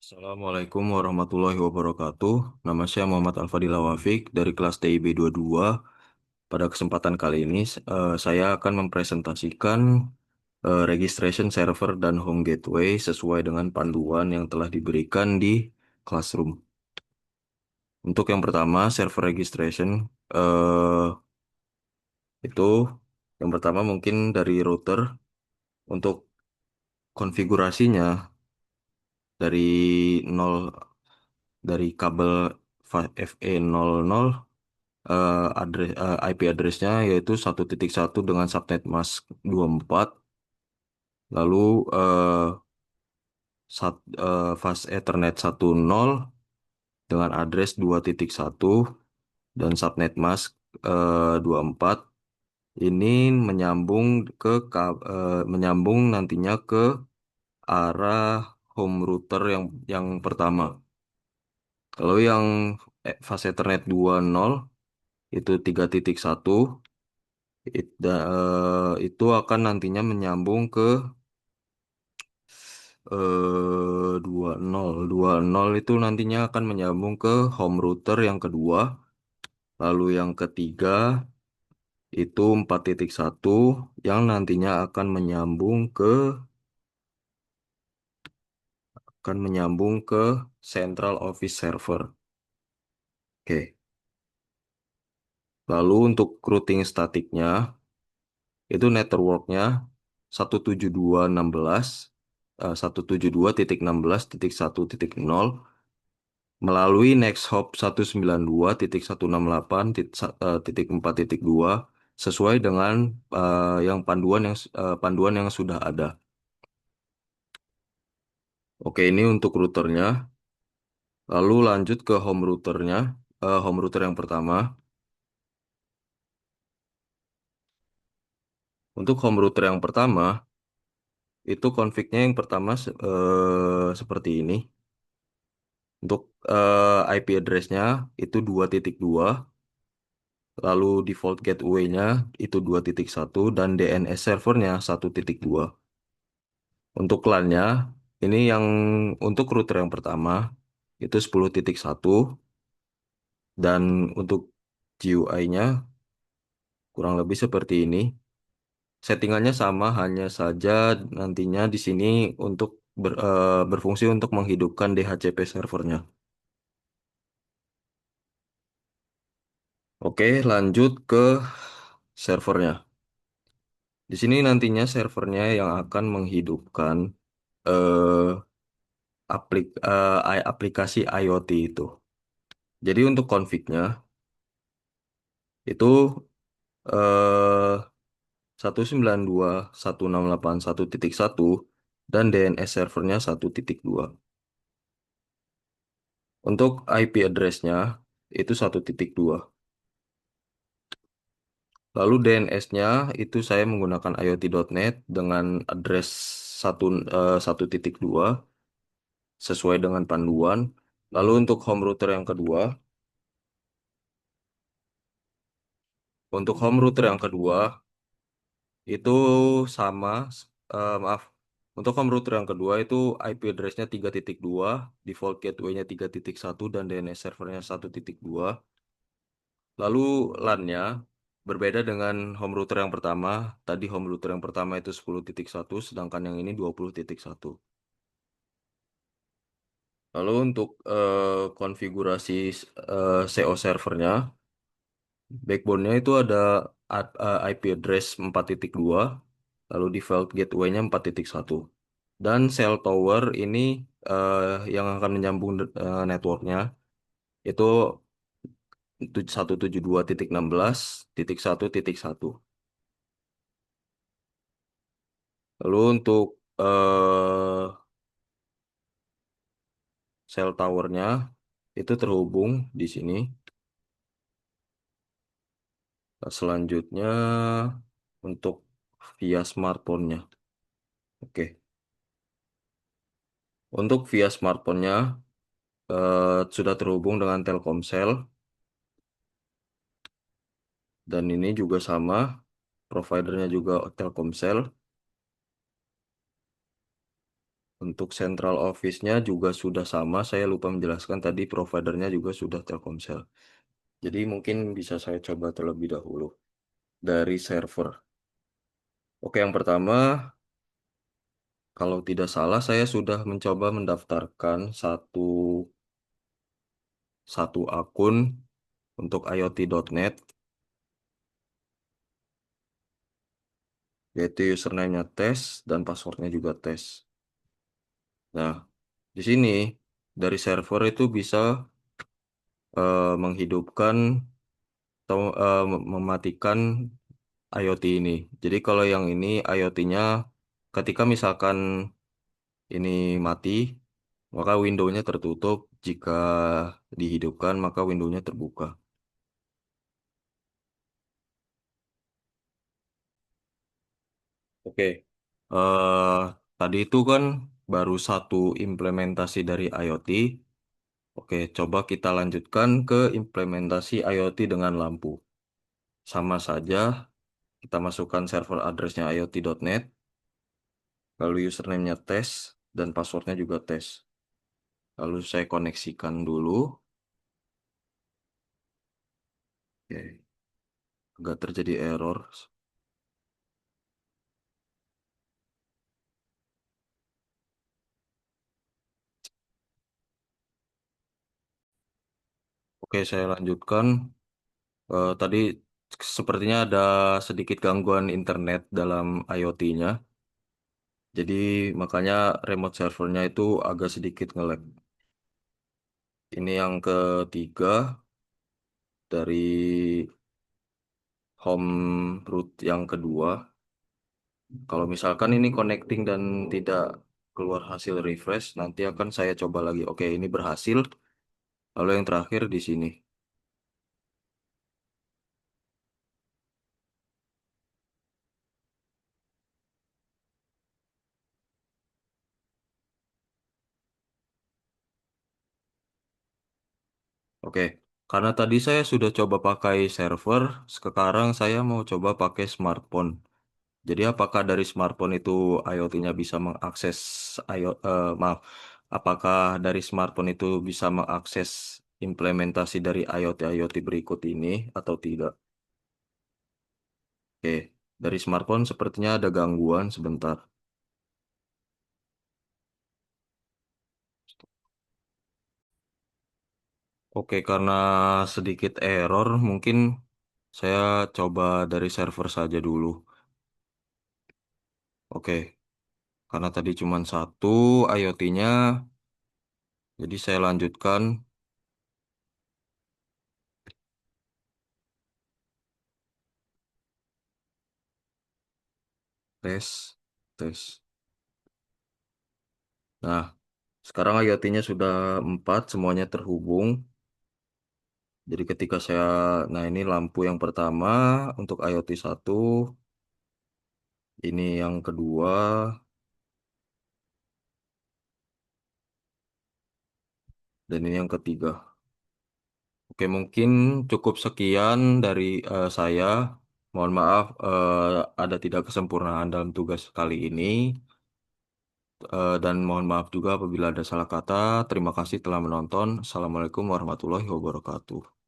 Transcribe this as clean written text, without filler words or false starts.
Assalamualaikum warahmatullahi wabarakatuh. Nama saya Muhammad Al-Fadila Wafik dari kelas TIB 22. Pada kesempatan kali ini, saya akan mempresentasikan registration server dan home gateway sesuai dengan panduan yang telah diberikan di Classroom. Untuk yang pertama, server registration, eh, itu yang pertama mungkin dari router. Untuk konfigurasinya dari nol dari kabel FE00, IP address-nya yaitu 1.1 dengan subnet mask 24, lalu fast Ethernet 10 dengan address 2.1 dan subnet mask 24. Ini menyambung nantinya ke arah home router yang pertama. Kalau yang fast Ethernet 20 itu 3.1, itu akan nantinya menyambung ke 20 itu nantinya akan menyambung ke home router yang kedua. Lalu yang ketiga itu 4.1 yang nantinya akan menyambung ke Central Office Server. Oke. Lalu untuk routing statiknya itu networknya 172.16, 172.16.1.0 melalui Nexthop 192.168.4.2 sesuai dengan panduan yang sudah ada. Oke, ini untuk routernya. Lalu lanjut ke home router yang pertama. Untuk home router yang pertama, itu config-nya yang pertama seperti ini. Untuk IP address-nya itu 2.2, lalu default gateway-nya itu 2.1 dan DNS servernya 1.2. Untuk LAN-nya, ini yang untuk router yang pertama itu 10.1 dan untuk GUI-nya kurang lebih seperti ini. Settingannya sama, hanya saja nantinya di sini untuk berfungsi untuk menghidupkan DHCP servernya. Oke, lanjut ke servernya. Di sini nantinya servernya yang akan menghidupkan eh, aplikasi IoT itu. Jadi untuk config-nya itu eh, 192.168.1.1 dan DNS servernya 1.2. Untuk IP address-nya itu 1.2. Lalu DNS-nya itu saya menggunakan IoT.net dengan address 1.2 sesuai dengan panduan. Lalu untuk home router yang kedua itu sama, maaf. Untuk home router yang kedua itu IP address-nya 3.2, default gateway-nya 3.1 dan DNS servernya 1.2. Lalu LAN-nya berbeda dengan home router yang pertama. Tadi home router yang pertama itu 10.1, sedangkan yang ini 20.1. Lalu untuk konfigurasi CO servernya, backbone-nya itu ada IP address 4.2, lalu default gateway-nya 4.1. Dan cell tower ini eh, yang akan menyambung networknya itu 172.16.1.1. Lalu untuk cell towernya itu terhubung di sini. Selanjutnya untuk via smartphone-nya. Oke. Untuk via smartphone-nya sudah terhubung dengan Telkomsel dan ini juga sama, providernya juga Telkomsel. Untuk central office-nya juga sudah sama. Saya lupa menjelaskan tadi providernya juga sudah Telkomsel. Jadi mungkin bisa saya coba terlebih dahulu dari server. Oke, yang pertama, kalau tidak salah saya sudah mencoba mendaftarkan satu akun untuk IoT.net, yaitu username-nya tes dan passwordnya juga tes. Nah, di sini dari server itu bisa menghidupkan atau mematikan IoT ini. Jadi kalau yang ini IoT-nya ketika misalkan ini mati, maka window-nya tertutup. Jika dihidupkan, maka window-nya terbuka. Oke. eh Tadi itu kan baru satu implementasi dari IoT. Oke, coba kita lanjutkan ke implementasi IoT dengan lampu. Sama saja, kita masukkan server address-nya iot.net, lalu username-nya tes, dan passwordnya juga tes. Lalu saya koneksikan dulu. Oke, nggak terjadi error. Oke, saya lanjutkan. Tadi sepertinya ada sedikit gangguan internet dalam IoT-nya. Jadi makanya remote servernya itu agak sedikit nge-lag. Ini yang ketiga dari home root yang kedua. Kalau misalkan ini connecting dan tidak keluar hasil refresh, nanti akan saya coba lagi. Oke, ini berhasil. Lalu yang terakhir di sini. Oke, karena tadi saya sudah coba pakai server, sekarang saya mau coba pakai smartphone. Jadi apakah dari smartphone itu IoT-nya bisa mengakses maaf, apakah dari smartphone itu bisa mengakses implementasi dari IoT berikut ini atau tidak? Oke, dari smartphone sepertinya ada gangguan sebentar. Oke, karena sedikit error, mungkin saya coba dari server saja dulu. Oke, karena tadi cuma satu IoT-nya, jadi saya lanjutkan tes, tes. Nah, sekarang IoT-nya sudah 4, semuanya terhubung. Jadi ketika nah ini lampu yang pertama untuk IoT satu, ini yang kedua, dan ini yang ketiga. Oke, mungkin cukup sekian dari saya. Mohon maaf ada tidak kesempurnaan dalam tugas kali ini. Dan mohon maaf juga apabila ada salah kata. Terima kasih telah menonton. Assalamualaikum warahmatullahi wabarakatuh.